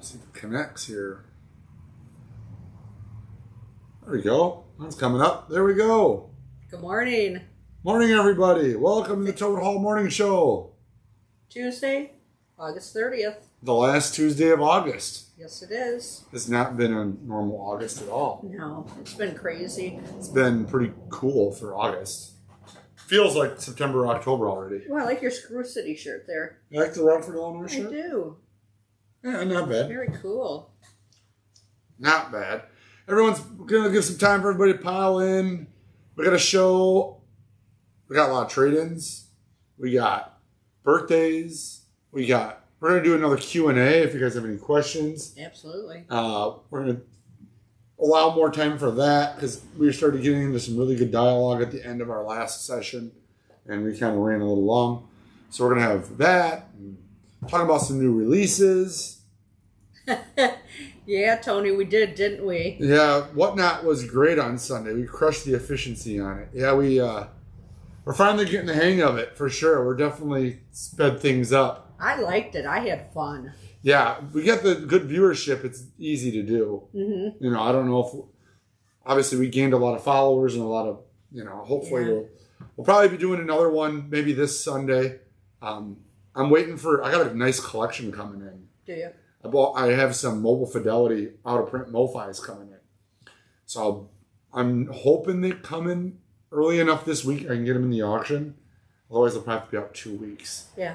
See if it connects here. There we go. That's coming up. There we go. Good morning. Morning, everybody. Welcome to the Toad Hall Morning Show. Tuesday, August 30th. The last Tuesday of August. Yes, it is. It's not been a normal August at all. No, it's been crazy. It's been pretty cool for August. Feels like September, October already. Well, I like your Screw City shirt there. You like the Rockford, Illinois shirt? I do. Yeah, not bad. Very cool. Not bad. Everyone's going to give some time for everybody to pile in. We got a show. We got a lot of trade-ins. We got birthdays. We're going to do another Q&A if you guys have any questions. Absolutely. We're going to allow more time for that because we started getting into some really good dialogue at the end of our last session. And we kind of ran a little long. So we're going to have that. And talk about some new releases. Yeah, Tony, we did, didn't we? Yeah, Whatnot was great on Sunday. We crushed the efficiency on it. Yeah, we're finally getting the hang of it for sure. We're definitely sped things up. I liked it. I had fun. Yeah, we got the good viewership. It's easy to do. Mm-hmm. You know, I don't know if obviously we gained a lot of followers and a lot of, hopefully we'll probably be doing another one maybe this Sunday. I'm waiting I got a nice collection coming in. Do you? I have some Mobile Fidelity out-of-print MoFis coming in. So I'm hoping they come in early enough this week I can get them in the auction. Otherwise, they'll probably have to be out 2 weeks. Yeah.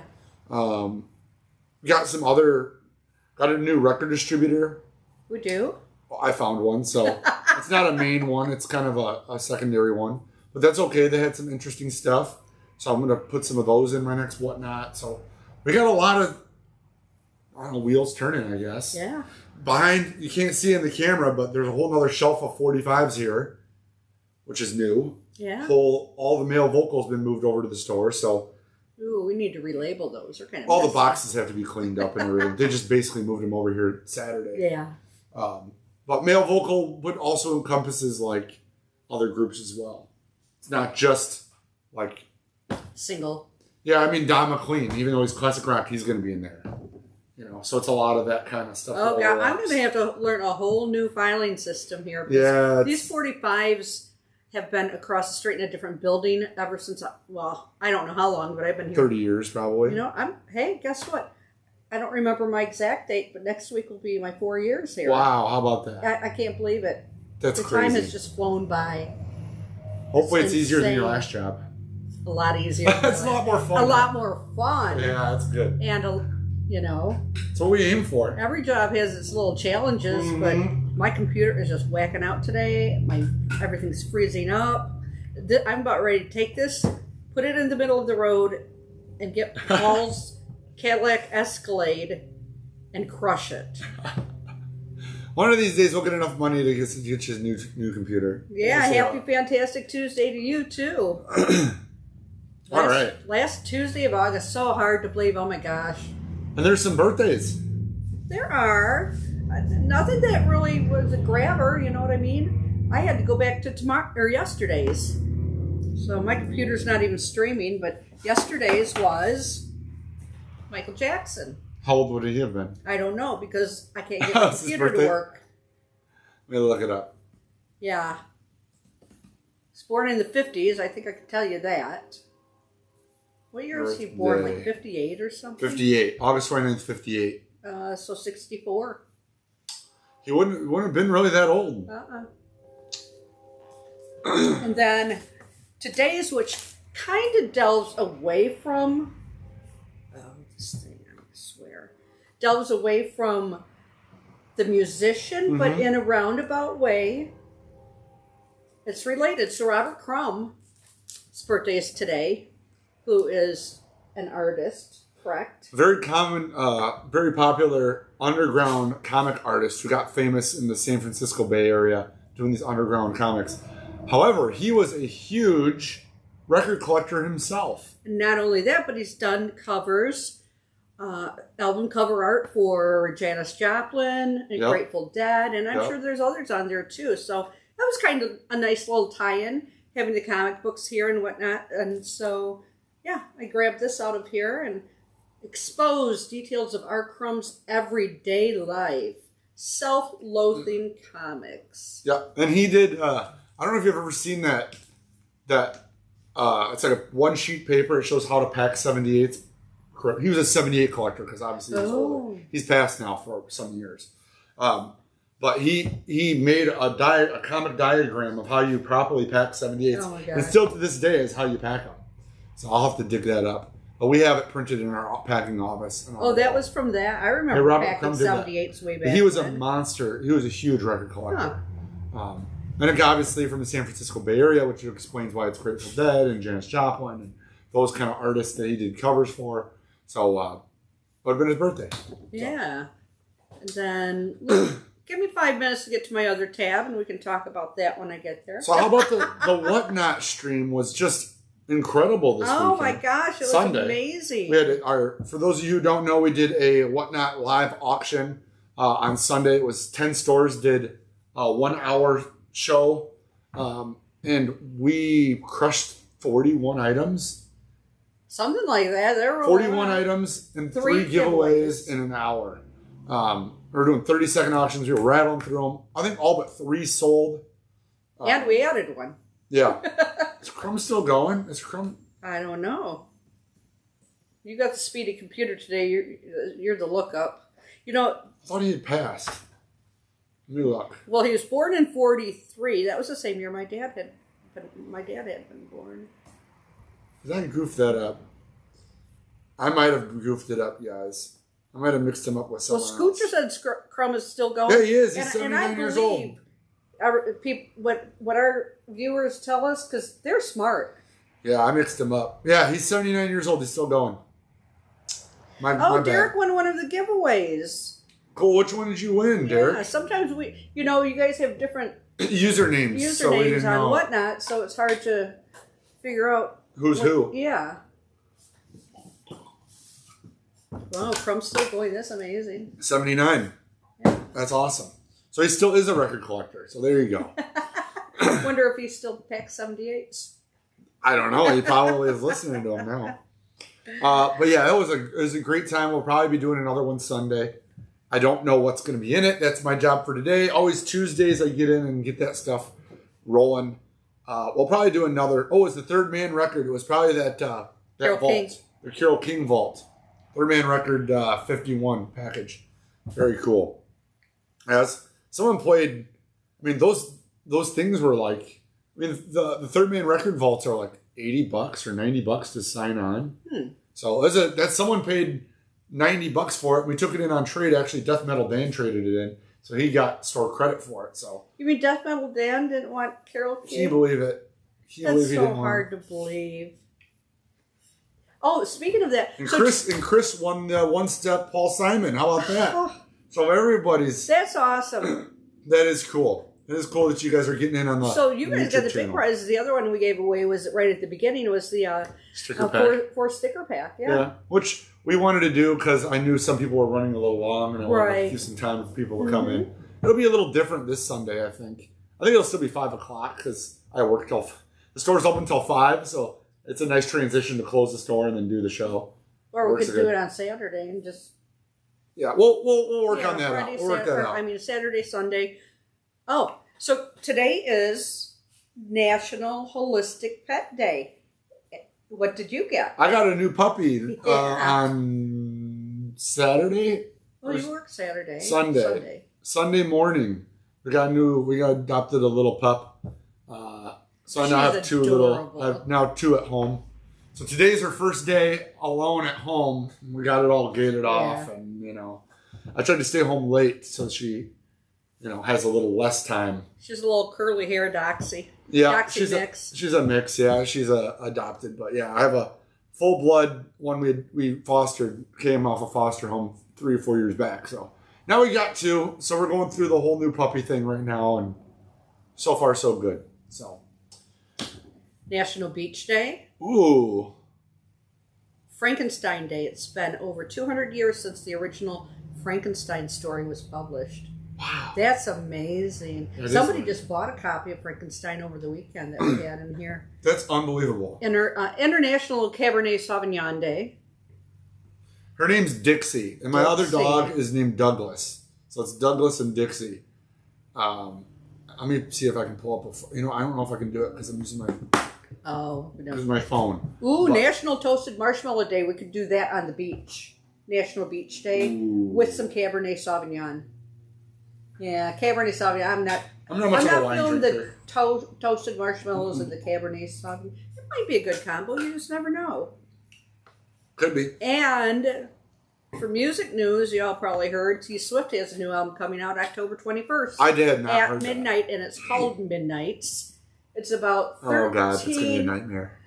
We got a new record distributor. We do? Well, I found one, so it's not a main one. It's kind of a secondary one. But that's okay. They had some interesting stuff. So I'm going to put some of those in my next Whatnot. So we got a lot of wheels turning, I guess. Yeah. Behind, you can't see in the camera, but there's a whole other shelf of 45s here, which is new. Yeah. All the male vocals been moved over to the store, so. Ooh, we need to relabel those. They're kind of all messy. the boxes have to be cleaned up and everything. They just basically moved them over here Saturday. Yeah. But male vocal but also encompasses like other groups as well. It's not just like single. Yeah, I mean Don McLean, even though he's classic rock, he's going to be in there. So it's a lot of that kind of stuff. Oh, God. I'm going to have to learn a whole new filing system here. Yeah. These 45s have been across the street in a different building ever since, I don't know how long, but I've been here. 30 years, probably. Hey, guess what? I don't remember my exact date, but next week will be my 4 years here. Wow, how about that? I can't believe it. That's crazy. The time has just flown by. Hopefully it's easier than your last job. A lot easier. It's a lot more fun. A lot more fun. Yeah, that's good. And, That's what we aim for. Every job has its little challenges, but my computer is just whacking out today. Everything's freezing up. I'm about ready to take this, put it in the middle of the road, and get Paul's Cadillac Escalade and crush it. One of these days we'll get enough money to get you his new computer. Yeah, happy Fantastic Tuesday to you, too. All right. Last Tuesday of August, so hard to believe, oh my gosh. And there's some birthdays. There are. Nothing that really was a grabber, you know what I mean? I had to go back to yesterday's. So my computer's not even streaming, but yesterday's was Michael Jackson. How old would he have been? I don't know, because I can't get my computer to work. Let me look it up. Yeah. He's born in the 50s, I think I can tell you that. What year was he born? Like 58 or something? 58. August 29th, 58. So 64. He wouldn't have been really that old. And then today's, which kind of delves away from... this thing, I swear. Delves away from the musician, but in a roundabout way. It's related. So Robert Crumb, his birthday is today. Who is an artist, correct? Very common, very popular underground comic artist who got famous in the San Francisco Bay Area doing these underground comics. However, he was a huge record collector himself. Not only that, but he's done covers, album cover art for Janis Joplin and Grateful Dead, and I'm sure there's others on there too. So that was kind of a nice little tie-in, having the comic books here and whatnot. And so, yeah, I grabbed this out of here, and expose details of R. Crumb's everyday life. Self-loathing comics. Yeah, and he did. I don't know if you've ever seen that. It's like a one sheet paper. It shows how to pack 78s. He was a 78 collector because obviously he's older. He's passed now for some years. But he made a comic diagram of how you properly pack 78s. Oh my God. And still to this day is how you pack them. So I'll have to dig that up. But we have it printed in our packing office. Oh, that was from that? I remember packing 78s way back. He was a monster. He was a huge record collector. Huh. And obviously from the San Francisco Bay Area, which explains why it's Grateful Dead and Janis Joplin and those kind of artists that he did covers for. So it would have been his birthday. Yeah. And then give me 5 minutes to get to my other tab, and we can talk about that when I get there. So how about the Whatnot stream was just incredible this weekend. Oh my gosh, it was Sunday. Amazing. We had for those of you who don't know, we did a Whatnot live auction on Sunday. It was 10 stores did a 1 hour show, and we crushed 41 items. Something like that. There were 41 items and three giveaways in an hour. We were doing 30-second auctions. We were rattling through them. I think all but 3 sold. And we added one. Yeah. Is Crumb still going? Is Crumb? I don't know. You got the speedy computer today. You're the lookup. You know. I thought he had passed. New luck. Well, he was born in 43. That was the same year my dad had been born. Did I goof that up? I might have goofed it up, guys. I might have mixed him up with someone else. Well, Scooter said Crumb is still going. Yeah, he is. He's 79 years old. What our viewers tell us, because they're smart. Yeah, I mixed him up. Yeah, he's 79 years old. He's still going. My Derek won one of the giveaways. Cool. Which one did you win, Derek? Yeah, sometimes you guys have different usernames on Whatnot, so it's hard to figure out who's who. Yeah. Wow, Crumb's still going. That's amazing. 79. Yeah. That's awesome. So he still is a record collector. So there you go. Wonder if he still packs 78s. I don't know. He probably is listening to him now. But yeah, it was a great time. We'll probably be doing another one Sunday. I don't know what's going to be in it. That's my job for today. Always Tuesdays I get in and get that stuff rolling. We'll probably do another. Oh, it's the Third Man record. It was probably that Carole vault. King. The Carole King vault. Third Man record 51 package. Very cool. As someone played, I mean, those things were like, I mean, the Third Man record vaults are like $80 or $90 to sign on. So that's someone paid $90 for it. We took it in on trade. Actually, Death Metal Dan traded it in, so he got store credit for it. So you mean Death Metal Dan didn't want Carole King? Can you believe it? That's so hard to believe. Oh, speaking of that, Chris won the One Step Paul Simon. How about that? So everybody's. That's awesome. That is cool. It is cool that you guys are getting in on the. So you guys got the big prizes. The other one we gave away was right at the beginning. It was the sticker pack. Four sticker pack. Yeah. Which we wanted to do because I knew some people were running a little long, and I wanted to give some time for people to come in. It'll be a little different this Sunday, I think. I think it'll still be 5 o'clock because I work till the store's open till 5, so it's a nice transition to close the store and then do the show. Or we could do it on Saturday and just. Yeah, we'll work on that out. We'll work that out. I mean, Saturday, Sunday. Oh, so today is National Holistic Pet Day. What did you get? I got a new puppy on Saturday. Well, you work Saturday. Sunday morning. We adopted a little pup. So I now have I have now 2 at home. So today's her first day alone at home. We got it all gated off, and I tried to stay home late so she, has a little less time. She's a little curly hair Doxy. Yeah, Doxy mix. She's a mix. Yeah, she's adopted, but yeah, I have a full blood one we fostered, came off a foster home 3 or 4 years back. So now we got 2. So we're going through the whole new puppy thing right now, and so far so good. So National Beach Day. Ooh. Frankenstein Day. It's been over 200 years since the original Frankenstein story was published. Wow. That's amazing. Somebody just bought a copy of Frankenstein over the weekend that we had in here. That's unbelievable. International Cabernet Sauvignon Day. Her name's Dixie, and my other dog is named Douglas. So it's Douglas and Dixie. Let me see if I can pull up I don't know if I can do it because I'm using my phone. Ooh, National Toasted Marshmallow Day. We could do that on the beach. National Beach Day with some Cabernet Sauvignon. Yeah, Cabernet Sauvignon. I'm not feeling the toasted marshmallows and the Cabernet Sauvignon. It might be a good combo. You just never know. Could be. And for music news, y'all probably heard T Swift has a new album coming out October 21st. I did not at midnight, and it's called Midnights. It's about 13, oh God, it's gonna be a nightmare.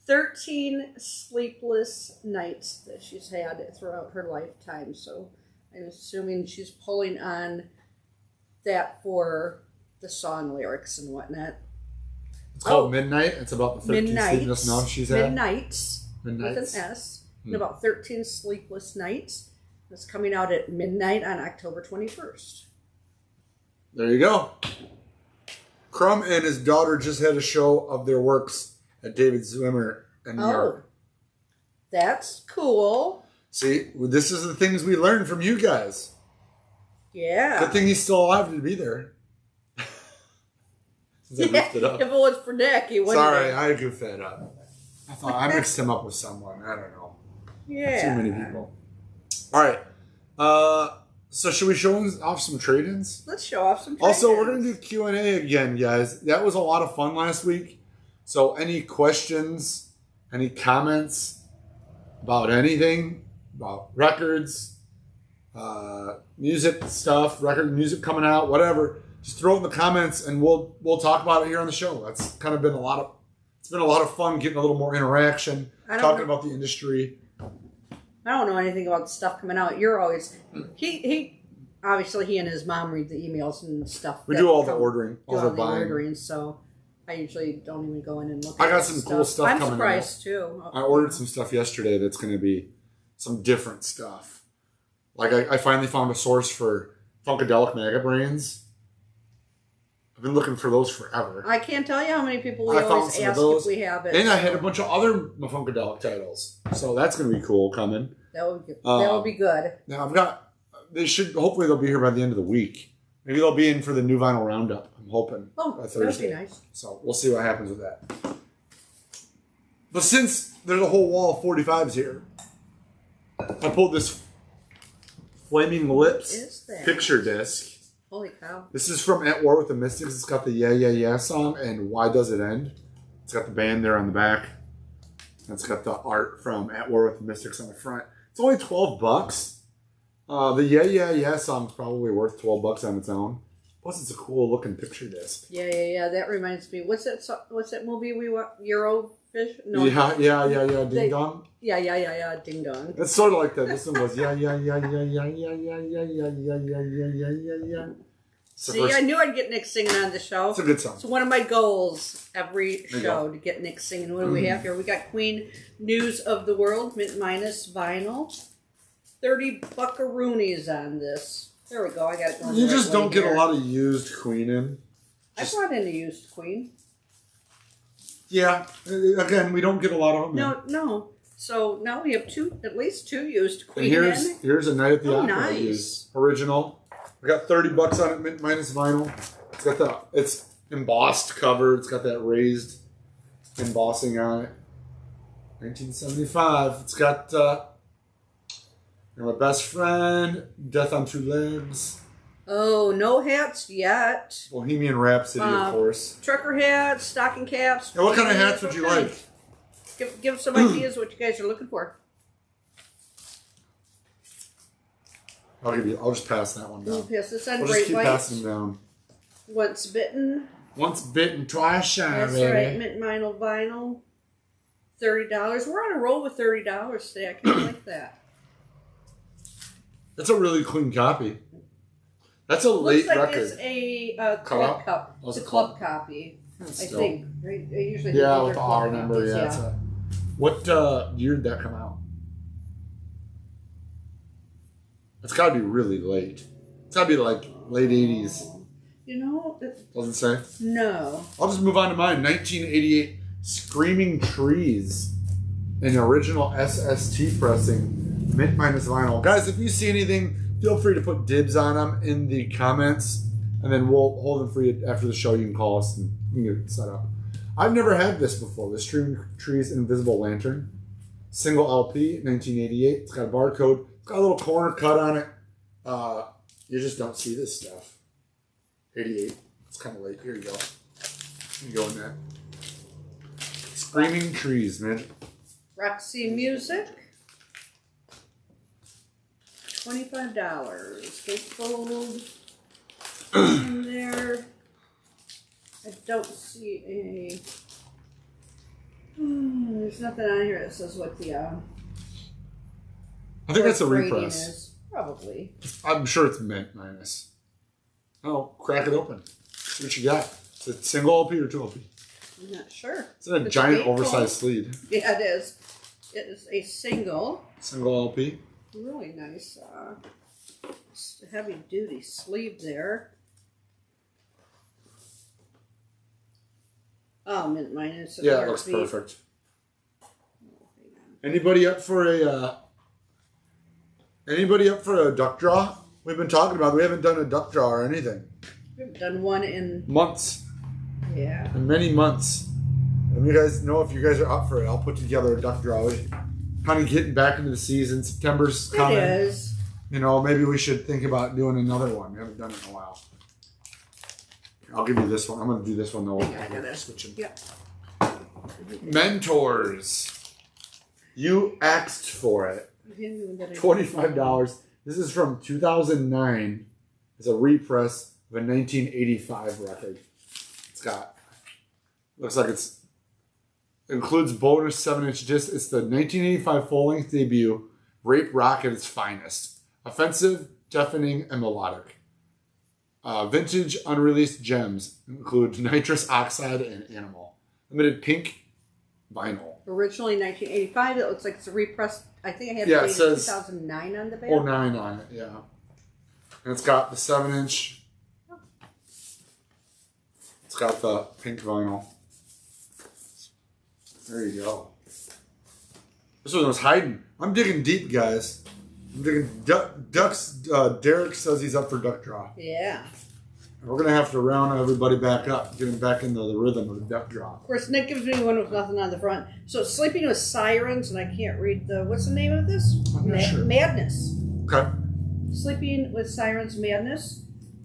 13 sleepless nights that she's had throughout her lifetime. So I'm assuming she's pulling on that for the song lyrics and whatnot. It's called Midnight. It's about the 13 sleepless nights she's had. Midnights with an S. And about 13 sleepless nights. It's coming out at midnight on October 21st. There you go. Crumb and his daughter just had a show of their works at David Zwimmer in New York. That's cool. See, this is the things we learned from you guys. Yeah. Good thing he's still alive to be there. If it was for Nick, he wouldn't. Sorry, I goofed that up. I mixed him up with someone. I don't know. Yeah. Too many people. All right. So should we show off some trade-ins? Let's show off some trade-ins. Also, we're going to do Q&A again, guys. That was a lot of fun last week. So any questions, any comments about anything, about records, music stuff, music coming out, whatever, just throw it in the comments and we'll talk about it here on the show. That's kind of been it's been a lot of fun getting a little more interaction, talking about the industry. I don't know anything about the stuff coming out. You're always he obviously he and his mom read the emails and stuff. We do all the ordering, all the ordering. So I usually don't even go in and look. I got some cool stuff coming. I'm surprised too. I ordered some stuff yesterday that's going to be some different stuff. Like I finally found a source for Funkadelic Maggot Brains. I've been looking for those forever. I can't tell you how many people we always ask if we have it. And I had a bunch of other Funkadelic titles. So that's going to be cool coming. That would be good. Now hopefully they'll be here by the end of the week. Maybe they'll be in for the new vinyl roundup. I'm hoping. By Thursday. That'd be nice. So we'll see what happens with that. But since there's a whole wall of 45s here, I pulled this Flaming Lips picture disc. Holy cow. This is from At War with the Mystics. It's got the Yeah, Yeah, Yeah song and Why Does It End? It's got the band there on the back. And it's got the art from At War with the Mystics on the front. It's only $12. The Yeah, Yeah, Yeah song's probably worth $12 on its own. Plus, it's a cool looking picture disc. Yeah. That reminds me. What's that movie we watched? Eurofish? No. Yeah. Ding Dong? Yeah. Ding Dong. It's sort of like that. This one was yeah. See, I knew I'd get Nick singing on the show. It's a good song. It's one of my goals every show to get Nick singing. What do we have here? We got Queen News of the World, mint minus vinyl. 30 buckaroonies on this. There we go. I got it going. You just don't get a lot of used Queen in. I brought in a used Queen. Yeah. Again, we don't get a lot of them. No. So now we have at least two used Queen. And here's a Night at the Opera. Nice. Original. I got $30 on it, mint minus vinyl. It's embossed cover. It's got that raised embossing on it. 1975. It's got My Best Friend, Death on Two Legs. Oh, no hats yet. Bohemian Rhapsody, of course. Trucker hats, stocking caps. Now, what kind of hats would you like? Give some ideas what you guys are looking for. I'll just pass that one down. We'll pass this on. We'll just keep passing them down. Once bitten. Once bitten, twice shy. That's right. Mint vinyl. $30. We're on a roll with $30 today. I kind of like that. That's a really clean copy. That's a late record. It's a club cup. It's a club copy. I think. Right? Usually with the R number. Yeah. What year did that come out? It's got to be really late. It's got to be like late 80s. Doesn't say? No. I'll just move on to mine. 1988 Screaming Trees. An original SST pressing Mint Minus vinyl. Guys, if you see anything, feel free to put dibs on them in the comments, and then we'll hold them for you after the show. You can call us and we can get it set up. I've never had this before. The Stream Trees Invisible Lantern. Single LP, 1988. It's got a barcode. It's got a little corner cut on it. You just don't see this stuff. 88. It's kind of late. Here you go. Here you go in that. Screaming Trees, man. Roxy Music. $25. Gatefold in there. I don't see a. There's nothing on here that says what the. I think that's a rating repress. is. Probably. I'm sure it's Mint Minus. Oh, crack it open. See what you got. Is it single LP or 2 LP? I'm not sure. It's in a giant oversized sleeve. Yeah, it is. It is a single. Single LP. Really nice. Heavy duty sleeve there. Oh, Mint Minus. Yeah, it looks perfect. Anybody up for a duck draw? We've been talking about it. We haven't done a duck draw or anything. We haven't done one in months. Yeah. In many months. And you guys know if you guys are up for it, I'll put together a duck draw. We're kind of getting back into the season. September's coming. It is. You know, maybe we should think about doing another one. We haven't done it in a while. I'll give you this one. I'm going to do this one though. I got it. Switching. Yeah. Mentors. You asked for it. $25. This is from 2009. It's a repress of a 1985 record. It's got, looks like it includes bonus 7-inch disc. It's the 1985 full-length debut, Rape Rock at its finest. Offensive, deafening, and melodic. Vintage unreleased gems include Nitrous Oxide and Animal. Limited pink vinyl. Originally 1985. It looks like it's a repress. I think I have it says 2009 on the back. 09 on it, yeah. And it's got the 7-inch. It's got the pink vinyl. There you go. This one was hiding. I'm digging deep, guys. I'm digging ducks. Derek says he's up for duck draw. Yeah. And we're going to have to round everybody back up, get them back into the rhythm of the duck draw. Of course, Nick gives me one with nothing on the front. So it's Sleeping with Sirens, and I can't read what's the name of this? I'm not sure. Madness. Okay. Sleeping with Sirens Madness.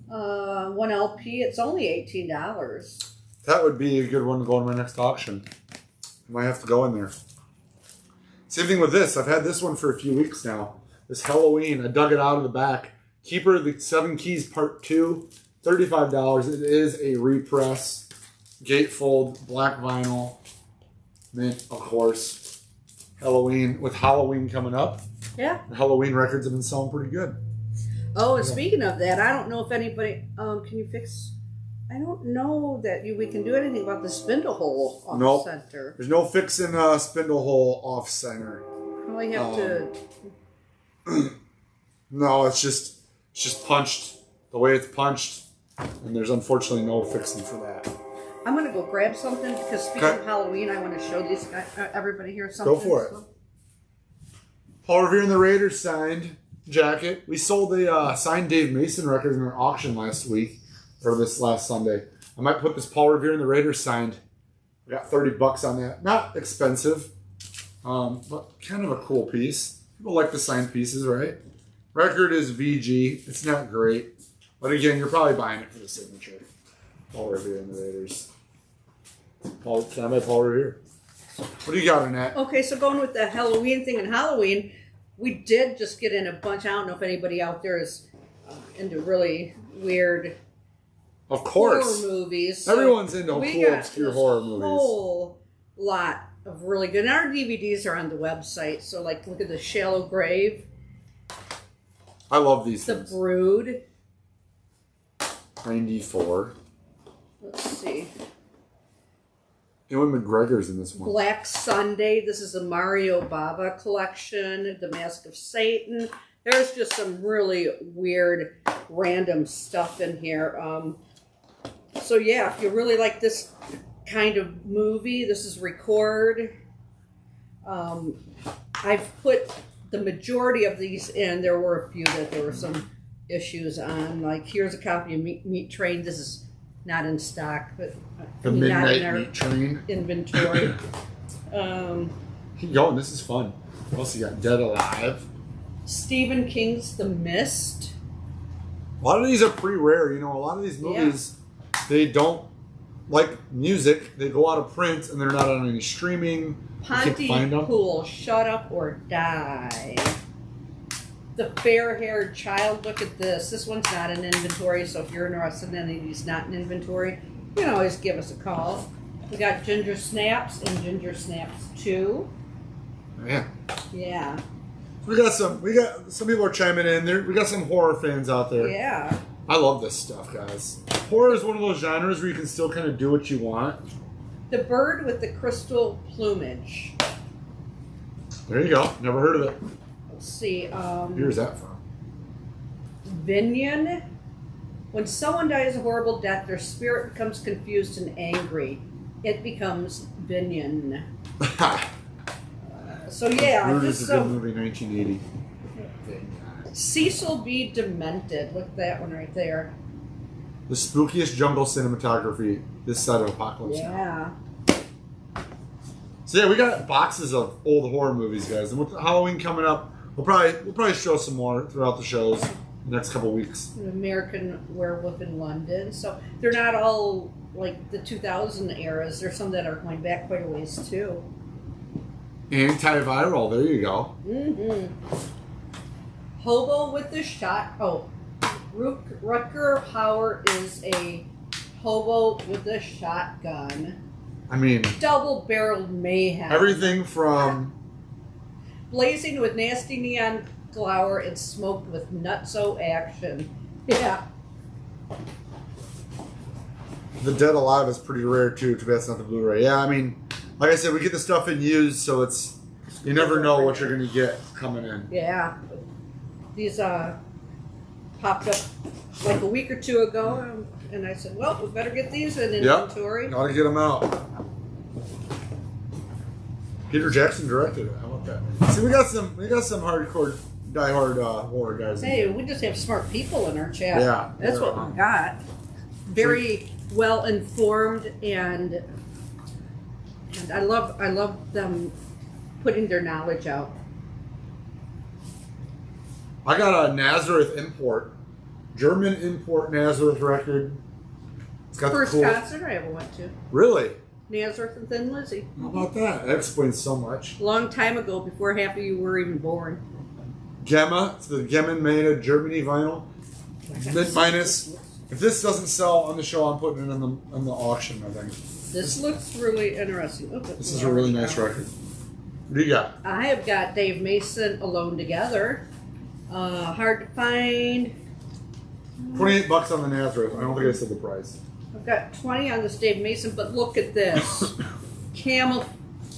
1 LP. It's only $18. That would be a good one to go in my next auction. I might have to go in there. Same thing with this. I've had this one for a few weeks now. This Halloween. I dug it out of the back. Keeper of the 7 Keys Part 2. $35. It is a repress. Gatefold. Black vinyl. Mint, of course. Halloween. With Halloween coming up. Yeah. The Halloween records have been selling pretty good. Oh, and speaking of that, I don't know if anybody... can you fix... I don't know that we can do anything about the spindle hole off Nope. center. There's no fixing spindle hole off center. Probably have to... No, it's just punched the way it's punched, and there's unfortunately no fixing for that. I'm going to go grab something, because speaking Okay. of Halloween, I want to show these guys, everybody here something. Go for it. Paul Revere and the Raiders signed jacket. We sold a signed Dave Mason record in our auction last week, or this last Sunday. I might put this Paul Revere and the Raiders signed. I got $30 on that. Not expensive, but kind of a cool piece. People like the signed pieces, right? Record is VG. It's not great. But again, you're probably buying it for the signature. Paul Revere and the Raiders. Signed by Paul Revere. What do you got on that? Okay, so going with the Halloween thing and Halloween, we did just get in a bunch. I don't know if anybody out there is into really weird Of course. horror movies. So everyone's into we cool, got obscure this horror movies. whole lot of really good. And our DVDs are on the website. So, like, look at The Shallow Grave, I love these The things. Brood. 94. Let's see. Ewan McGregor's in this one. Black Sunday. This is the Mario Bava collection. The Mask of Satan. There's just some really weird, random stuff in here. So yeah, if you really like this kind of movie, this is Record. I've put the majority of these, and there were a few that there were some issues on. Like, here's a copy of Meat Train. This is not in stock, but The not in Midnight our Meat Train. inventory. Keep going. This is fun. What else you got? Dead Alive. Stephen King's The Mist. A lot of these are pretty rare. You know, a lot of these movies, they don't like music. They go out of print and they're not on any streaming. You can't find them. Pontypool, Shut Up or Die. The Fair-Haired Child. Look at this. This one's not in inventory, so if you're interested in any of these not in inventory, you can always give us a call. We got Ginger Snaps and Ginger Snaps 2. Yeah. Yeah. We got some people are chiming in there. We got some horror fans out there. Yeah. I love this stuff, guys. Horror is one of those genres where you can still kind of do what you want. The Bird with the Crystal Plumage. There you go. Never heard of it. Let's see. Where's that from? Vinyan. When someone dies a horrible death, their spirit becomes confused and angry. It becomes Vinyan. So yeah, Rude just is a good movie, 1980. Cecil B. Demented. Look at that one right there. The spookiest jungle cinematography this side of Apocalypse Now. Yeah. So yeah, we got boxes of old horror movies, guys. And with Halloween coming up, we'll probably show some more throughout the shows the next couple weeks. An American Werewolf in London. So they're not all like the 2000 eras. There's some that are going back quite a ways too. Antiviral, there you go. Mm-hmm. Hobo with the shot. Oh, Rutger Hauer is a hobo with a shotgun. I mean, Double-barreled mayhem. everything from Blazing with nasty neon glower and smoked with nutso action. Yeah. The Dead Alive is pretty rare too. Too bad it's not the Blu-ray. Yeah, I mean, like I said, we get the stuff in used, so it's you never know what you're gonna get coming in. Yeah. These popped up like a week or two ago, and I said, well, we better get these in inventory. Gotta get them out. Peter Jackson directed it. How about that? See, we got some hardcore, diehard horror guys. Hey, we just have smart people in our chat. Yeah. That's what we got. Very well informed, and I love them putting their knowledge out. I got a Nazareth import, German import Nazareth record. It's got First the cool. concert I ever went to. Really? Nazareth and Thin Lizzy. How about that? That explains so much. A long time ago, before half of you were even born. Gemma, it's the Gemmen made of Germany vinyl. Mid minus. If this doesn't sell on the show, I'm putting it on the auction. I think. This looks really interesting. Oh, This is a really nice record. What do you got? I have got Dave Mason, Alone Together. Hard to find. $28 on the Nazareth. I don't think I said the price. I've got 20 on this Dave Mason, but look at this.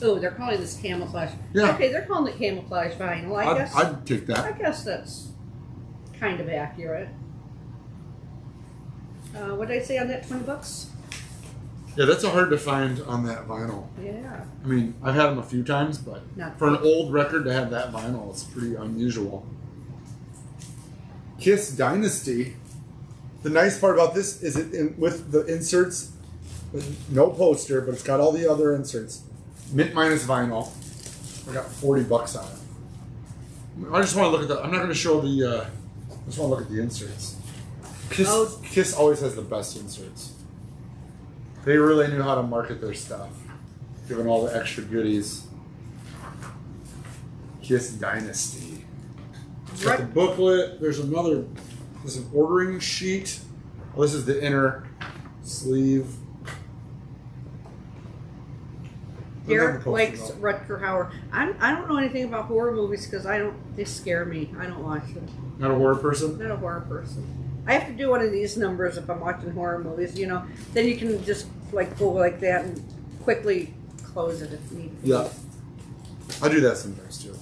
Oh, they're calling this camouflage. Yeah. Okay, they're calling it camouflage vinyl. I guess. I'd take that. I guess that's kind of accurate. What did I say on that? $20? Yeah, that's a hard to find on that vinyl. Yeah. I mean, I've had them a few times, but Not for an old record to have that vinyl, it's pretty unusual. Kiss Dynasty. The nice part about this is with the inserts, no poster, but it's got all the other inserts. Mint minus vinyl. I got $40 on it. I just want to look at the. I'm not going to show the. I just want to look at the inserts. Kiss always has the best inserts. They really knew how to market their stuff, given all the extra goodies. Kiss Dynasty. It's got the booklet. There's an ordering sheet. Well, this is the inner sleeve. Derek likes Rutger Hauer. I don't know anything about horror movies because they scare me. I don't watch them. Not a horror person? Not a horror person. I have to do one of these numbers if I'm watching horror movies, you know. Then you can just like go like that and quickly close it if need be. Yeah. I do that sometimes too.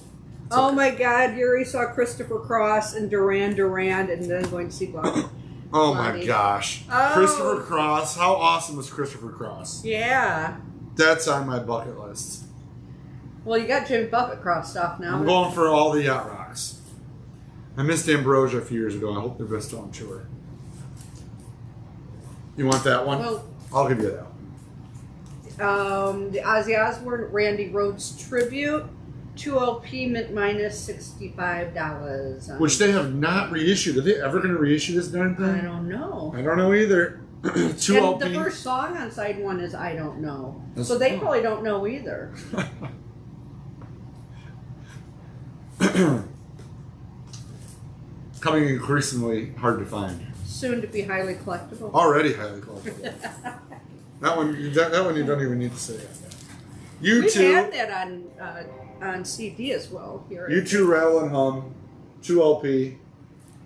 Oh my God, Yuri saw Christopher Cross and Duran Duran and then going to see Blondie. Oh my gosh. Oh. Christopher Cross. How awesome was Christopher Cross? Yeah. That's on my bucket list. Well, you got Jimmy Buffett crossed off now. I'm going for all the Yacht Rocks. I missed Ambrosia a few years ago. I hope they're still on tour. You want that one? Well, I'll give you that one. the Ozzy Osbourne Randy Rhoads tribute, 2LP mint minus $65. Which they have not reissued. Are they ever going to reissue this darn thing? I don't know. I don't know either. 2LP. And the first song on side one is I Don't Know. So they probably don't know either. Coming increasingly hard to find. Soon to be highly collectible. Already highly collectible. that one you don't even need to say it. We U2. had that on CD as well here. U2 Rattle and Hum, 2LP,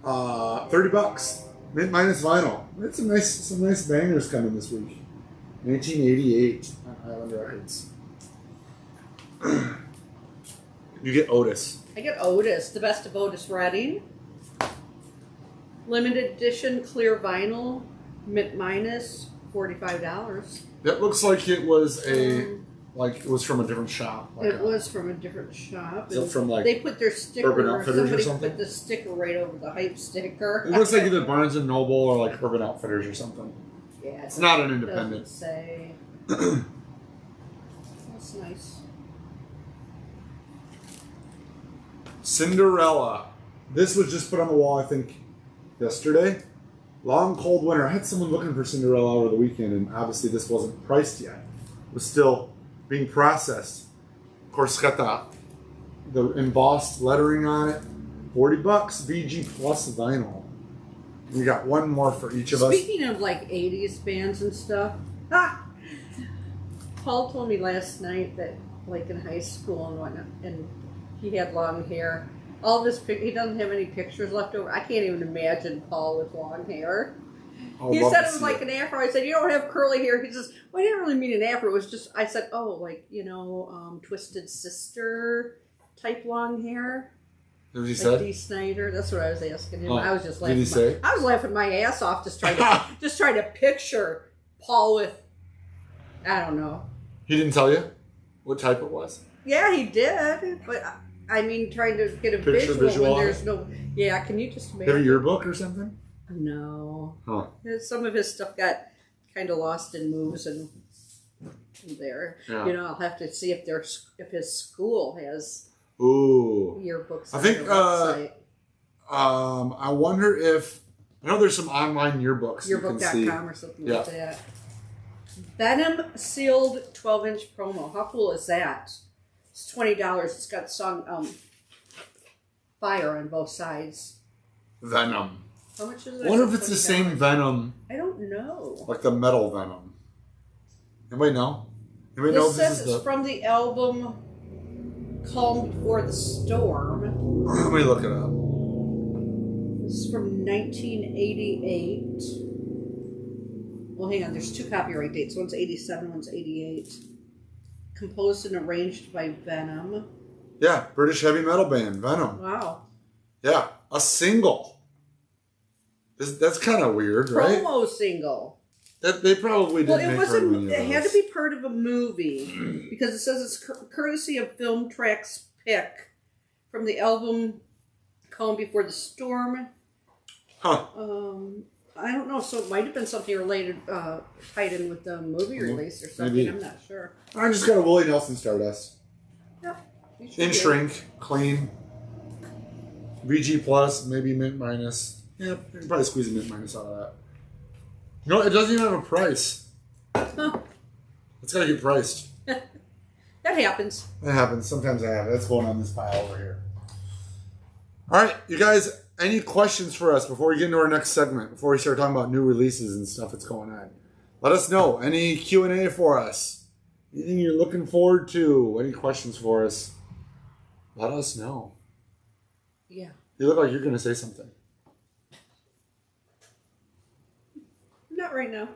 $30. Mint minus vinyl. That's some nice bangers coming this week. 1988 on Island Records. You get Otis. I get Otis, the best of Otis Redding. Limited edition clear vinyl, mint minus $45. That looks like it was it was from a different shop. It was from a different shop. Is it from like they put their sticker, Urban Outfitters or somebody something? put the sticker right over the hype sticker. It looks like either Barnes and Noble or like Urban Outfitters or something. Yeah, It's not an independent. Doesn't say. That's nice. Cinderella. This was just put on the wall, I think, yesterday. Long cold winter. I had someone looking for Cinderella over the weekend, and obviously this wasn't priced yet. It was still being processed. Of course, it's got the embossed lettering on it. $40, VG plus vinyl. We got one more for each of us. Speaking of like 80s bands and stuff, Paul told me last night that like in high school and whatnot, and he had long hair. All of his he doesn't have any pictures left over. I can't even imagine Paul with long hair. He said it was like an afro. I said, you don't have curly hair. He says, well, I didn't really mean an afro. It was just, I said, oh, like, Twisted Sister type long hair. What did he Like say? Dee Snider. That's what I was asking him. Oh, I was just laughing. did he say? I was laughing my ass off just trying to picture Paul with, I don't know. He didn't tell you what type it was? Yeah, he did. But I mean, trying to get a Picture visual when on there's it? no. Yeah, can you just Have imagine? a yearbook or something? No. Huh. Some of his stuff got kind of lost in moves and there. Yeah. I'll have to see if his school has Ooh. yearbooks I on think, their website. I wonder if I know there's some online yearbooks you can see. Yearbook.com or something like that. Venom sealed 12-inch promo. How cool is that? It's $20. It's got the song Fire on both sides. Venom. How much is it? I wonder if it's the same Venom, I don't know. like the metal Venom. Anybody know? Anybody know if This says this it's is the... from the album Calm Before the Storm. Let me look it up. This is from 1988. Well, hang on. There's two copyright dates. One's 87, one's 88. Composed and arranged by Venom. Yeah, British heavy metal band, Venom. Wow. Yeah, a single. That's kind of weird, right? Promo single. That they probably didn't Well, it make wasn't. very many of It had to those. be part of a movie because it says it's courtesy of Film Tracks pick from the album Calm Before the Storm. Huh. I don't know. So it might have been something related, tied in with the movie release or something. Maybe. I'm not sure. I just got a Willie Nelson Stardust. Yeah. you should In do. shrink, clean. VG plus, maybe mint minus. Yeah, you can probably squeeze a mint minus out of that. No, it doesn't even have a price. Huh. It's gotta get priced. That happens. That happens. Sometimes I have it. That's going on this pile over here. All right, you guys, any questions for us before we get into our next segment, before we start talking about new releases and stuff that's going on? Let us know. Any Q&A for us? Anything you're looking forward to? Any questions for us? Let us know. Yeah. You look like you're going to say something. Not right now.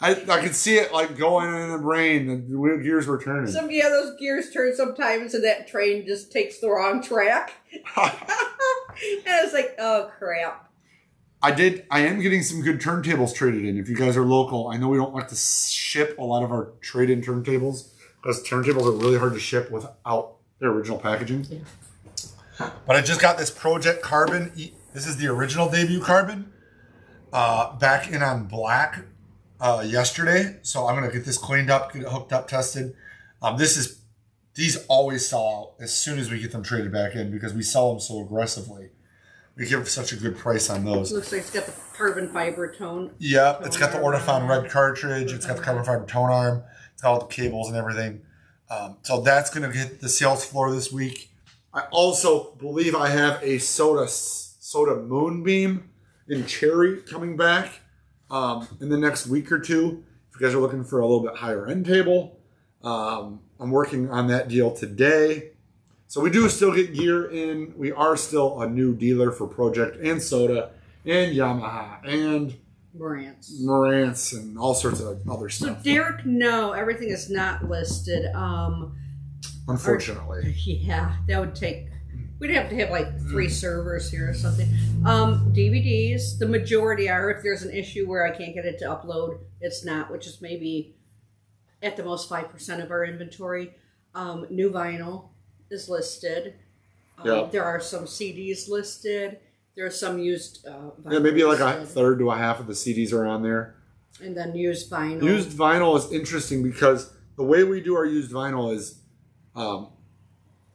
I can see it like going in the brain. The wheel gears were turning. Those gears turn sometimes, and that train just takes the wrong track. And it's like, oh crap. I am getting some good turntables traded in. If you guys are local, I know we don't like to ship a lot of our trade-in turntables because turntables are really hard to ship without their original packaging. Yeah. But I just got this Project Carbon. This is the original debut Carbon. Back in on black yesterday. So I'm going to get this cleaned up, get it hooked up, tested. These always sell out as soon as we get them traded back in because we sell them so aggressively. We give such a good price on those. It looks like it's got the carbon fiber tone. Yeah, it's got the Ortofon red cartridge. It's got the carbon fiber tone arm. It's got all the cables and everything. So that's going to hit the sales floor this week. I also believe I have a Soda Moonbeam in cherry coming back in the next week or two. If you guys are looking for a little bit higher end table, I'm working on that deal today. So we do still get gear in. We are still a new dealer for Project and Soda and Yamaha and Marantz and all sorts of other stuff. So Derek, no, everything is not listed. Unfortunately. Yeah, that would take. We'd have to have like 3 servers here or something. DVDs, the majority are. If there's an issue where I can't get it to upload, it's not, which is maybe at the most 5% of our inventory. New vinyl is listed. Yeah. There are some CDs listed. There are some used vinyl. Yeah, maybe like listed. a third to a half of the CDs are on there. And then used vinyl. Used vinyl is interesting because the way we do our used vinyl is,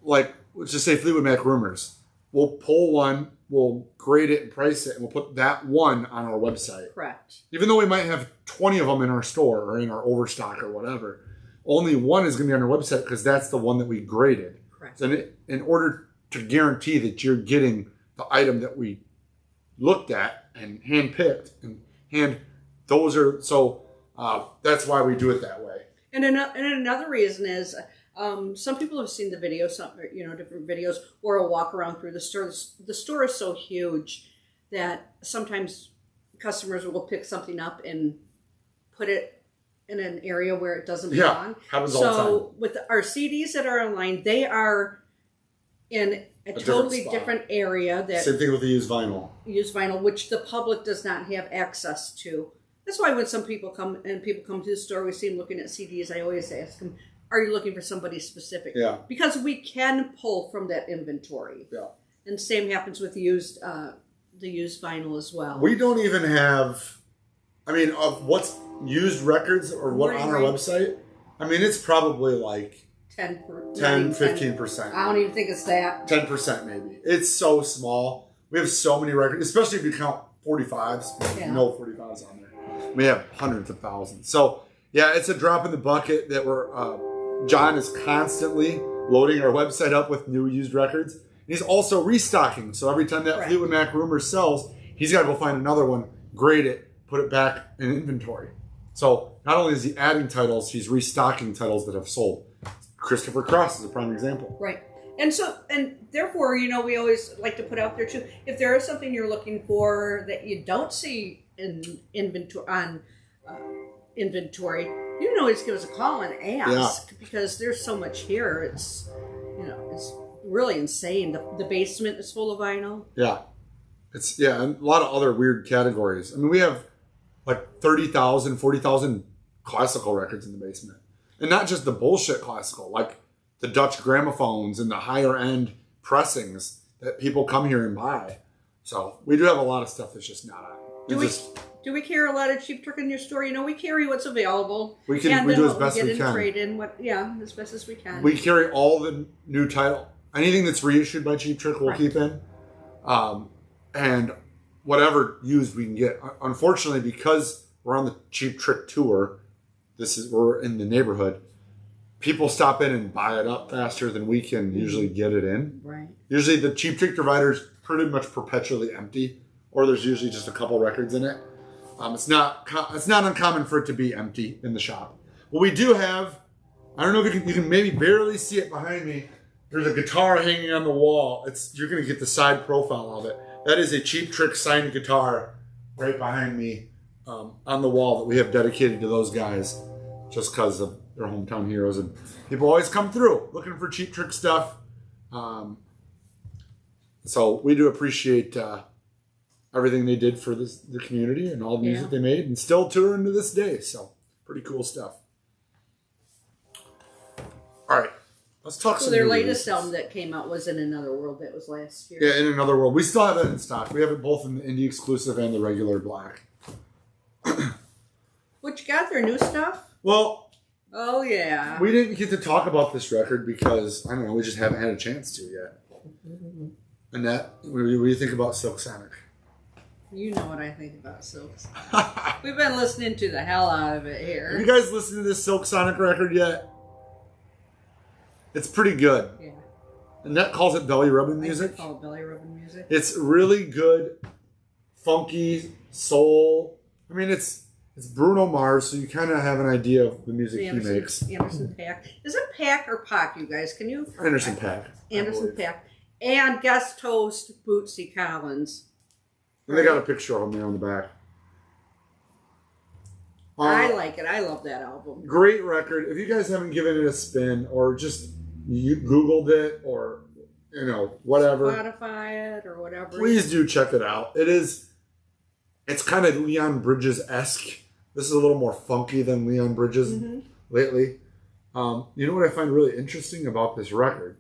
like, let's just say Fleetwood Mac Rumors. We'll pull one, we'll grade it and price it, and we'll put that one on our website. Correct. Even though we might have 20 of them in our store or in our overstock or whatever, only one is going to be on our website because that's the one that we graded. Correct. So in order to guarantee that you're getting the item that we looked at and handpicked that's why we do it that way. And another reason is some people have seen the video, different videos or a walk around through the store. The store is so huge that sometimes customers will pick something up and put it in an area where it doesn't belong. Happens all the time. So with our CDs that are online, they are in a totally different area. Same thing with the used vinyl. Used vinyl, which the public does not have access to. That's why when some people come to the store, we see them looking at CDs. I always ask them, "Are you looking for somebody specific?" Yeah. Because we can pull from that inventory. Yeah. And same happens with the used vinyl as well. We don't even have, of what's used records or what on our website, it's probably like 10, 15%. I don't even think it's that. 10% maybe. It's so small. We have so many records, especially if you count 45s. Yeah. No 45s on there. We have hundreds of thousands. So, yeah, it's a drop in the bucket that John is constantly loading our website up with new used records. And he's also restocking. So every time that Fleetwood Mac Rumor sells, he's got to go find another one, grade it, put it back in inventory. So not only is he adding titles, he's restocking titles that have sold. Christopher Cross is a prime example. Right. And therefore, we always like to put out there too, if there is something you're looking for that you don't see in inventory, you can always give us a call and ask because there's so much here. It's really insane. The basement is full of vinyl. Yeah. And a lot of other weird categories. We have like 30,000, 40,000 classical records in the basement. And not just the bullshit classical, like the Dutch gramophones and the higher end pressings that people come here and buy. So we do have a lot of stuff that's just not on. Do we carry a lot of Cheap Trick in your store? We carry what's available. We do as best we can. Trade in as best as we can. We carry all the new title. Anything that's reissued by Cheap Trick we'll keep in. And whatever used we can get. Unfortunately, because we're on the Cheap Trick tour, we're in the neighborhood, people stop in and buy it up faster than we can usually get it in. Right. Usually the Cheap Trick divider's pretty much perpetually empty, or there's usually just a couple records in it. It's not uncommon for it to be empty in the shop. What we do have, I don't know if you can maybe barely see it behind me. There's a guitar hanging on the wall. You're going to get the side profile of it. That is a Cheap Trick signed guitar right behind me on the wall that we have dedicated to those guys just because of their hometown heroes. And people always come through looking for Cheap Trick stuff. So we do appreciate everything they did for the community and all the music they made and still touring to this day. So pretty cool stuff. All right. Let's talk So some their new latest releases. album that came out was In Another World. That was last year. Yeah, In Another World. We still have it in stock. We have it both in the indie exclusive and the regular black. What you got there? New stuff? Well, Oh yeah. we didn't get to talk about this record because, I don't know, we just haven't had a chance to yet. Annette, what do you think about Silk Sonic? You know what I think about Silks. We've been listening to the hell out of it Have here. you guys listened to this Silk Sonic record yet? It's pretty good. Yeah. Annette calls it belly rubbing I music. call it belly rubbing music. It's really good, funky soul. I mean, it's Bruno Mars, so you kind of have an idea of the music he makes. Anderson .Paak. Is it Pack or Pac, you guys? Can you? Anderson .Paak. Anderson .Paak. And guest host Bootsy Collins. And they got a picture of him there on the back. I like it. I love that album. Great record. If you guys haven't given it a spin or just you Googled it or, you know, whatever, Spotify it or whatever. please do check it out. It's kind of Leon Bridges-esque. This is a little more funky than Leon Bridges lately. You know what I find really interesting about this record?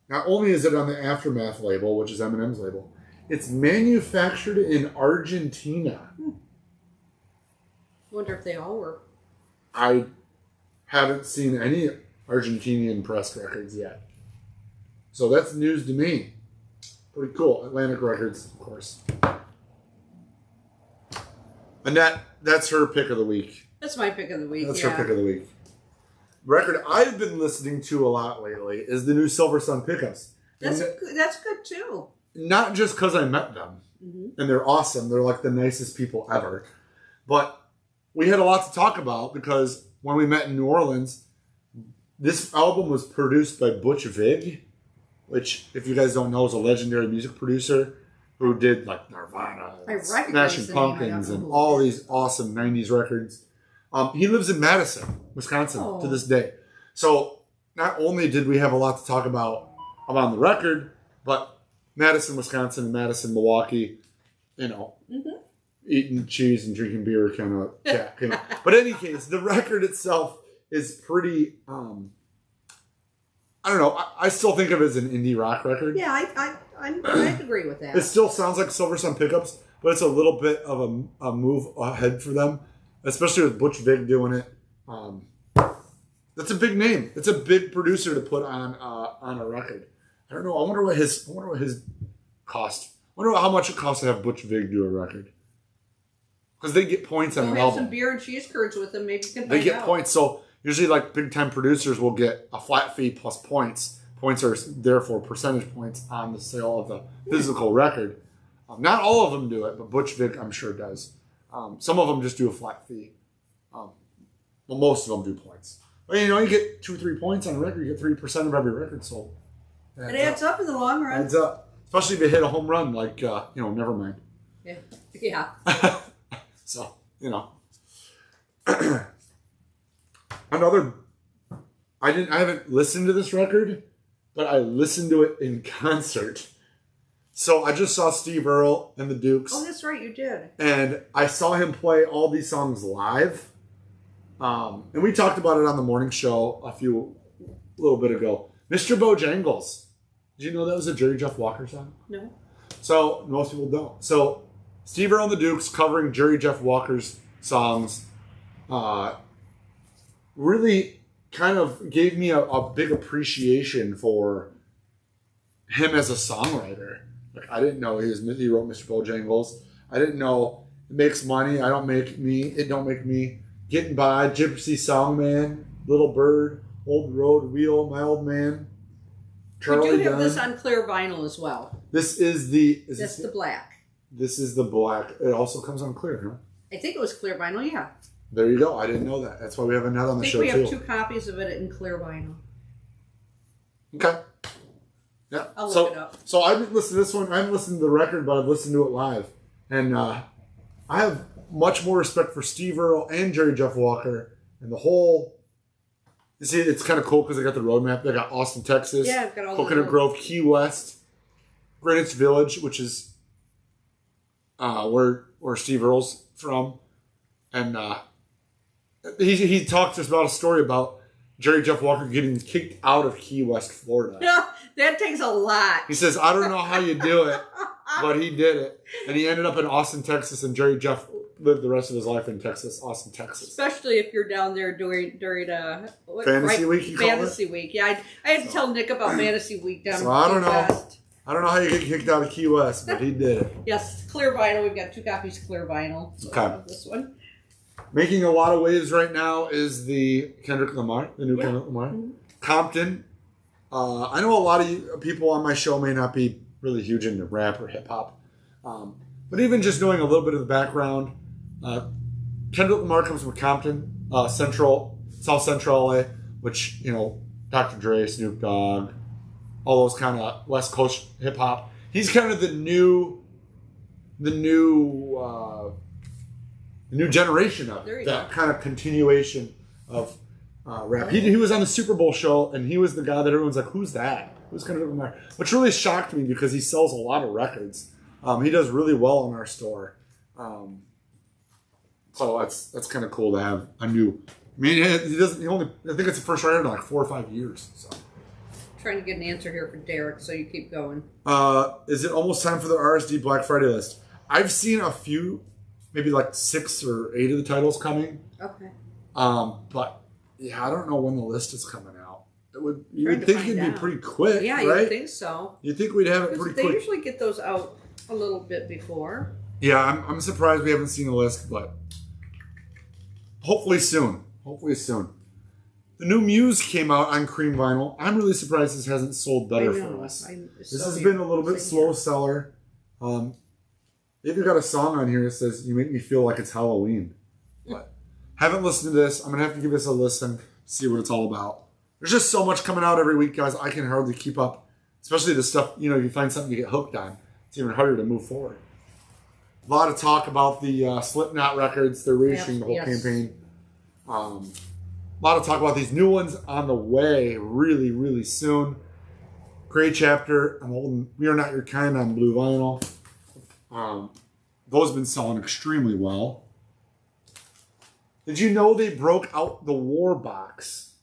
Not only is it on the Aftermath label, which is Eminem's label, it's manufactured in Argentina. Wonder if they all were. I haven't seen any Argentinian pressed records yet. So that's news to me. Pretty cool. Atlantic Records, of course. Annette, that's her pick of the week. That's my pick of the week. That's her pick of the week. Record I've been listening to a lot lately is the new Silver Sun Pickups. That's good too. Not just because I met them, and they're awesome. They're like the nicest people ever. But we had a lot to talk about because when we met in New Orleans, this album was produced by Butch Vig, which, if you guys don't know, is a legendary music producer who did like Nirvana, I and recognize Smashing the name, I Pumpkins, don't know and who all it these awesome 90s records. He lives in Madison, Wisconsin to this day. So not only did we have a lot to talk about the record, but Madison, Wisconsin, and Madison, Milwaukee, you know, eating cheese and drinking beer kind of chat. You know. But in any case, the record itself is pretty, I don't know, I still think of it as an indie rock record. Yeah, I agree with that. It still sounds like Silver Sun Pickups, but it's a little bit of a move ahead for them, especially with Butch Vig doing it. That's a big name. It's a big producer to put on a record. I don't know. I wonder what his cost. I wonder how much it costs to have Butch Vig do a record. Because they get points on We'll an have album. some beer and cheese curds with them. Maybe you can find They get out. points. So usually, like big time producers will get a flat fee plus points. Points are therefore percentage points on the sale of the physical record. Not all of them do it, but Butch Vig, I'm sure, does. Some of them just do a flat fee. Well, most of them do points. But you know, you get 2 or 3 points on a record, you get 3% of every record sold. It adds up in the long run. Adds up. Especially if you hit a home run, like, Nevermind. Yeah. So, you know. Another, I haven't listened to this record, but I listened to it in concert. So I just saw Steve Earle and the Dukes. Oh, that's right, you did. And I saw him play all these songs live. And we talked about it on the morning show a little bit ago. Mr. Bojangles. Did you know that was a Jerry Jeff Walker song? No. So most people don't. So Steve Earle and the Dukes covering Jerry Jeff Walker's songs really kind of gave me a big appreciation for him as a songwriter. Like, I didn't know he wrote Mr. Bojangles. I didn't know It Makes Money, I Don't Make Me, It Don't Make Me, Getting By, Gypsy Songman, Little Bird, Old Road Wheel, My Old Man, Charlie We do have Dunn. this on clear vinyl as well. This is the... That's the black. This is the black. It also comes on clear, huh? I think it was clear vinyl, yeah. There you go. I didn't know that. That's why we have Annette on I the think show, we have too. 2 copies of it in clear vinyl. Okay. Yeah. I'll look it up. So I didn't listen to this one. I haven't listened to the record, but I've listened to it live. And I have much more respect for Steve Earle and Jerry Jeff Walker and the whole... You see, it's kind of cool because they got the roadmap. They got Austin, Texas. Yeah, I've got all the Coconut road- Grove, Grove, Key West, Greenwich Village, which is where Steve Earle's from. And he talked to us about a story about Jerry Jeff Walker getting kicked out of Key West, Florida. Yeah, that takes a lot. He says, I don't know how you do it, but he did it. And he ended up in Austin, Texas, and Jerry Jeff lived the rest of his life in Texas, Austin, Texas. Especially if you're down there during Fantasy Week, you call it? Fantasy Week. Yeah, I had to tell Nick about Fantasy Week down So I don't Key know. West. I don't know how you get kicked out of Key West, but he did it. Yes, clear vinyl. We've got 2 copies of clear vinyl. So Okay. this one. Making a lot of waves right now is the Kendrick Lamar, the new Yeah. Kendrick Lamar. Mm-hmm. Compton. I know a lot of people on my show may not be really huge into rap or hip hop, but even just knowing a little bit of the background, Kendrick Lamar comes from Compton, South Central LA, which Dr. Dre, Snoop Dogg, all those kind of West Coast hip hop. He's kind of the new generation of that kind of continuation of rap. He was on the Super Bowl show, and he was the guy that everyone's like, "Who's that? Who's Kendrick Lamar?" Which really shocked me because he sells a lot of records. He does really well in our store, so that's kind of cool to have a new. I mean, he doesn't. I think it's the first record in like 4 or 5 years. So. Trying to get an answer here for Derek, so you keep going. Is it almost time for the RSD Black Friday list? I've seen a few, maybe like 6 or 8 of the titles coming. Okay. But yeah, I don't know when the list is coming out. You would think it'd be pretty quick, yeah, right? you would think so. You'd think we'd have it pretty quick. They usually get those out a little bit before. Yeah, I'm surprised we haven't seen a list, but hopefully soon. Hopefully soon. The new Muse came out on cream vinyl. I'm really surprised this hasn't sold better for us. This has been a little bit slow seller. They've got a song on here that says, "You make me feel like it's Halloween." But haven't listened to this. I'm going to have to give this a listen, see what it's all about. There's just so much coming out every week, guys. I can hardly keep up. Especially the stuff, you find something you get hooked on. It's even harder to move forward. A lot of talk about the Slipknot records. They're reissuing the whole campaign. A lot of talk about these new ones on the way really, really soon. Great Chapter. I'm holding We Are Not Your Kind on blue vinyl. Those have been selling extremely well. Did you know they broke out the War box?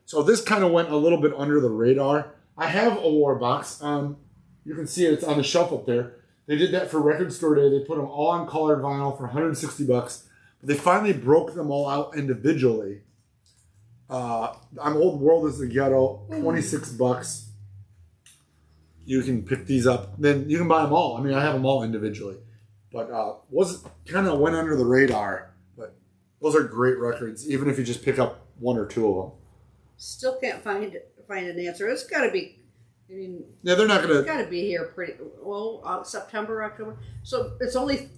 So this kind of went a little bit under the radar. I have a War box. You can see it. It's on the shelf up there. They did that for Record Store Day. They put them all on colored vinyl for $160. But they finally broke them all out individually. I'm Old World is the Ghetto, $26. You can pick these up. Then you can buy them all. I mean, I have them all individually. But was kind of went under the radar. But those are great records, even if you just pick up 1 or 2 of them. Still can't find an answer. It's got to be. I mean, yeah, they're not gonna. It's got to be here pretty well. September, October. So it's only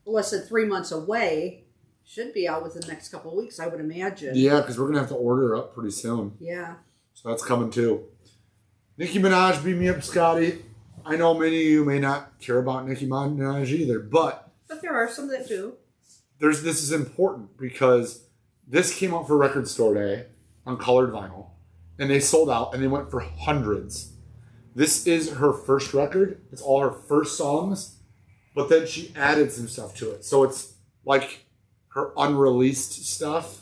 less than 3 months away. Should be out within the next couple of weeks, I would imagine. Yeah, because we're gonna have to order up pretty soon. Yeah. So that's coming too. Nicki Minaj, Beat Me Up, Scotty. I know many of you may not care about Nicki Minaj either, but there are some that do. This is important because this came out for Record Store Day on colored vinyl, and they sold out, and they went for hundreds. This is her first record. It's all her first songs, but then she added some stuff to it. So it's like her unreleased stuff,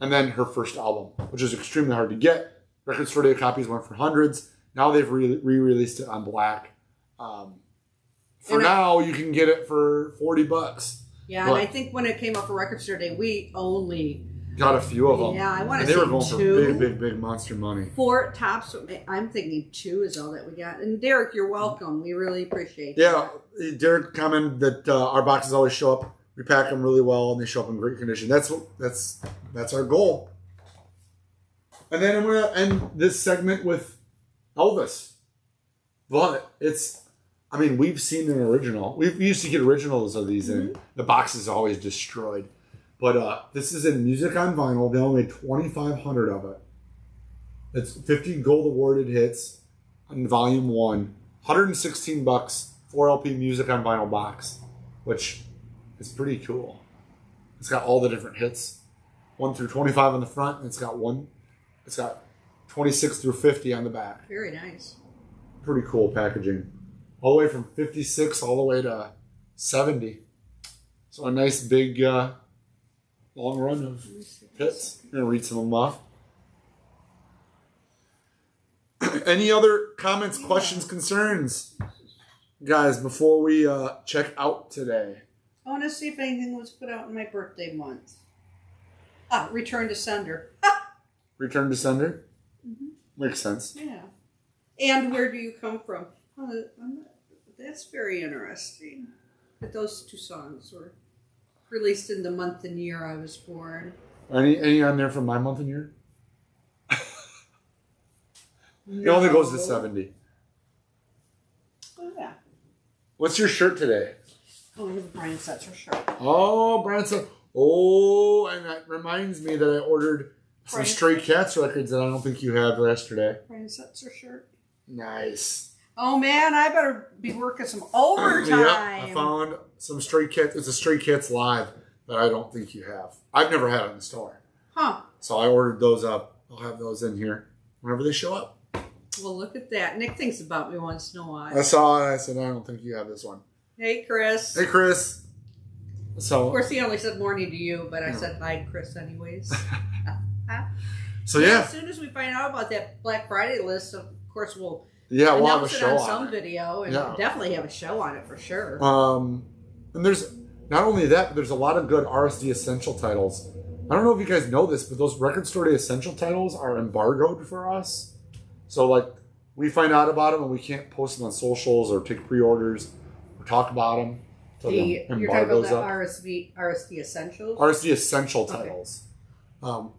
and then her first album, which is extremely hard to get. Record Store Day copies went for hundreds. Now they've re-released it on black. Now you can get it for $40. Yeah, and I think when it came up for Record Store Day, we only got a few of them. Yeah, I want to say 2. And they were going for big monster money. 4 tops. I'm thinking 2 is all that we got. And Derek, you're welcome. We really appreciate that. Yeah, Derek commented that our boxes always show up. We pack them really well, and they show up in great condition. That's our goal. And then I'm going to end this segment with Elvis. But we've seen an original. We used to get originals of these, and the box is always destroyed. But this is in Music on Vinyl. They only made 2,500 of it. It's 50 gold awarded hits in Volume 1. $116, 4 LP Music on Vinyl box, which is pretty cool. It's got all the different hits, 1 through 25 on the front, and it's got 26 through 50 on the back. Very nice. Pretty cool packaging. All the way from 56 all the way to 70. So a nice big long run of hits. I'm going to read some of them off. Any other comments, questions, concerns? Guys, before we check out today. I want to see if anything was put out in my birthday month. Return to Sender. Return to Sender? Mm-hmm. Makes sense. Yeah. And Where Do You Come From? That's very interesting. But those two songs were released in the month and year I was born. Any on there from my month and year? No. It only goes to 70. Oh, yeah. What's your shirt today? Oh, I have a Brian Setzer shirt. Oh, Brian Setzer. Oh, and that reminds me that I ordered some Brian Stray Setzer? Cats records that I don't think you had yesterday. Brian Setzer shirt. Nice. Oh, man, I better be working some overtime. Yeah, I found some Stray Cats. It's a Stray Cats Live that I don't think you have. I've never had it in the store. Huh. So I ordered those up. I'll have those in here whenever they show up. Well, look at that. Nick thinks about me once in a while. I saw it and I said, I don't think you have this one. Hey, Chris. Hey, Chris. So, of course, he only said morning to you, but I said hi to Chris anyways. So yeah. As soon as we find out about that Black Friday list, of course, we'll we'll have a announce it show on some it. video, and we'll definitely have a show on it for sure. And there's not only that, but there's a lot of good RSD Essential titles. I don't know if you guys know this, but those Record Store Day Essential titles are embargoed for us. So, like, we find out about them and we can't post them on socials or take pre-orders or talk about them. You're talking about the RSD Essentials? RSD Essential titles.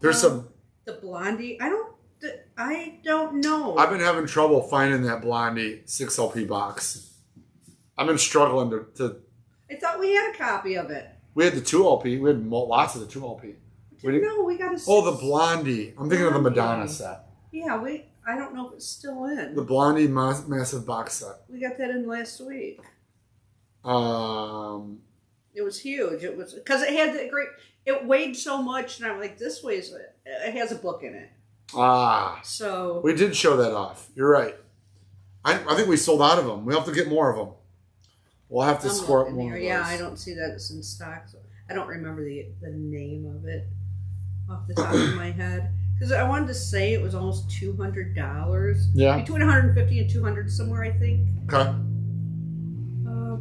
There's some... The Blondie, I don't know. I've been having trouble finding that Blondie 6LP box. I've been struggling to... I thought we had a copy of it. We had the 2LP. We had lots of the 2LP. No, we got a... Oh, the Blondie. I'm thinking of the Madonna set. Yeah, I don't know if it's still in. The Blondie massive box set. We got that in last week. It was huge. It was because it had the great. It weighed so much, and I'm like, this weighs. It has a book in it. So we did show that off. You're right. I think we sold out of them. We'll have to get more of them. We'll have to score up more. Yeah, I don't see that it's in stock. So I don't remember the name of it off the top of my head. Because I wanted to say it was almost $200. Yeah. Between $150 and $200 somewhere, I think. Okay.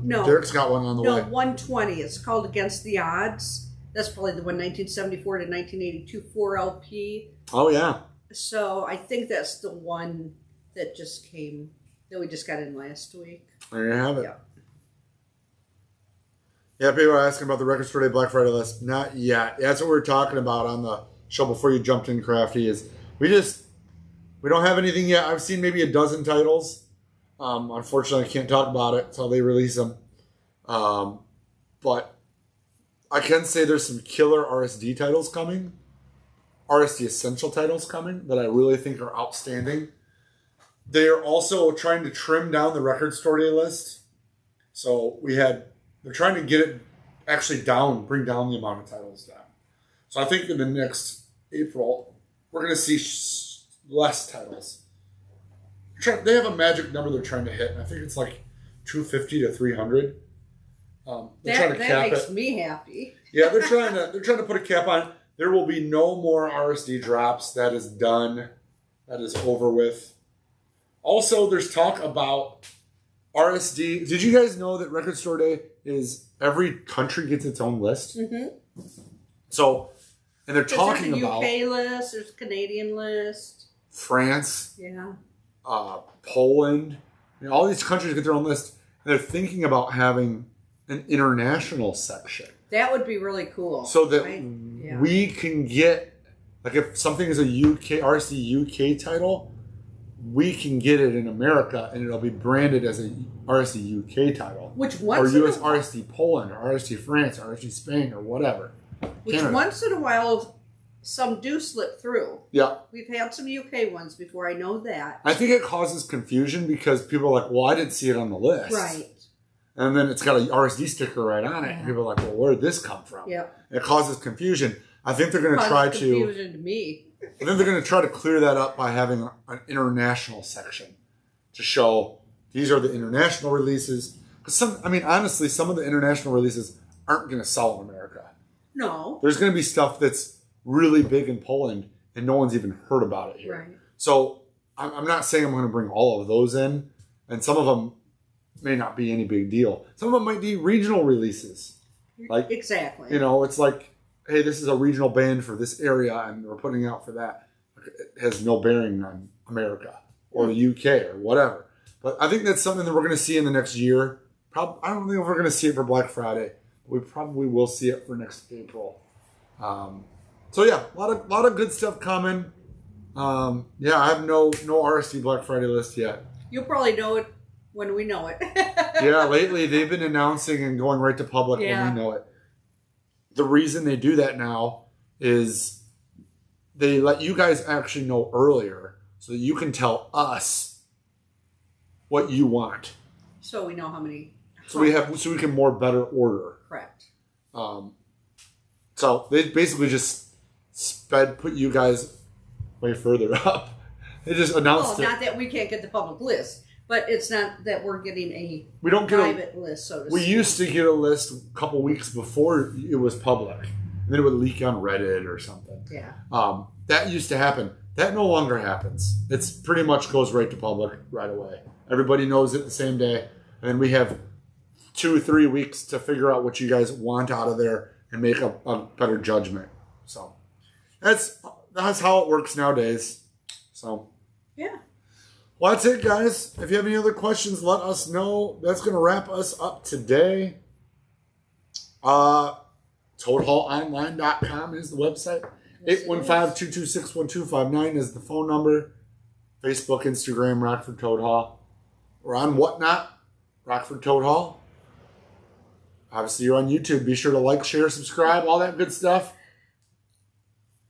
No. Derek's got one on the way. No, $120. It's called Against the Odds. That's probably the one 1974 to 1982 4LP. Oh, yeah. So I think that's the one that just came, that we just got in last week. There you have it. Yeah. Yeah, people are asking about the Record Store Day Black Friday list. Not yet. That's what we were talking about on the show before you jumped in, Crafty, is we don't have anything yet. I've seen maybe a dozen titles. Unfortunately, I can't talk about it until they release them. But I can say there's some killer RSD titles coming. RSD Essential titles coming that I really think are outstanding. They are also trying to trim down the Record Store Day list. So they're trying to get it actually down, bring down the amount of titles down. So I think in the next April, we're going to see less titles. They have a magic number they're trying to hit, and I think it's like 250 to 300. That makes me happy. Yeah, they're trying to put a cap on. There will be no more RSD drops. That is done. That is over with. Also, there's talk about RSD. Did you guys know that Record Store Day is every country gets its own list? Mm-hmm. So, and they're talking about there's a UK list, there's a Canadian list, France, yeah, Poland. I mean, all these countries get their own list. And they're thinking about having an international section. That would be really cool. So that we can get, like, if something is a RSD UK title, we can get it in America and it'll be branded as a RSD UK title. Which once or US RSD Poland or RSD France or RSD Spain or whatever. Which Canada. Once in a while some do slip through. Yeah. We've had some UK ones before, I know that. I think it causes confusion because people are like, well, I didn't see it on the list. Right. And then it's got a RSD sticker right on it. And people are like, well, where did this come from? Yeah. It causes confusion. I think they're going to try to... confusion to me. I think they're going to try to clear that up by having an international section to show these are the international releases. Because honestly, some of the international releases aren't going to sell in America. No. There's going to be stuff that's really big in Poland and no one's even heard about it here. Right. So I'm not saying I'm going to bring all of those in, and some of them may not be any big deal. Some of them might be regional releases. Like, exactly. you know, it's like, hey, this is a regional band for this area and we're putting out for that. It has no bearing on America or the UK or whatever. But I think that's something that we're going to see in the next year. I don't think we're going to see it for Black Friday. We probably will see it for next April. So yeah, a lot of good stuff coming. Yeah, I have no RSD Black Friday list yet. You'll probably know it when we know it. Yeah, lately they've been announcing and going right to public when we know it. The reason they do that now is they let you guys actually know earlier so that you can tell us what you want. So we know how many. So we can more better order. Correct. So they basically just put you guys way further up. They just announced it. Not that we can't get the public list, but it's not that we're getting a private list, so to speak. We used to get a list a couple weeks before it was public. And then it would leak on Reddit or something. Yeah. That used to happen. That no longer happens. It's pretty much goes right to public right away. Everybody knows it the same day. And then we have 2 or 3 weeks to figure out what you guys want out of there and make a better judgment. So that's how it works nowadays. So yeah. Well, that's it, guys. If you have any other questions, let us know. That's going to wrap us up today. ToadHallOnline.com is the website. 815-226-1259 is the phone number. Facebook, Instagram, Rockford Toad Hall. We're on Whatnot, Rockford Toad Hall. Obviously, you're on YouTube. Be sure to like, share, subscribe, all that good stuff.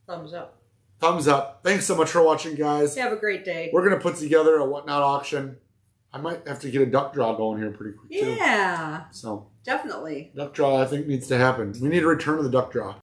Thumbs up. Thumbs up. Thanks so much for watching, guys. Have a great day. We're going to put together a Whatnot auction. I might have to get a duck draw going here pretty quick, too. Yeah. So definitely. Duck draw, I think, needs to happen. We need a return of the duck draw.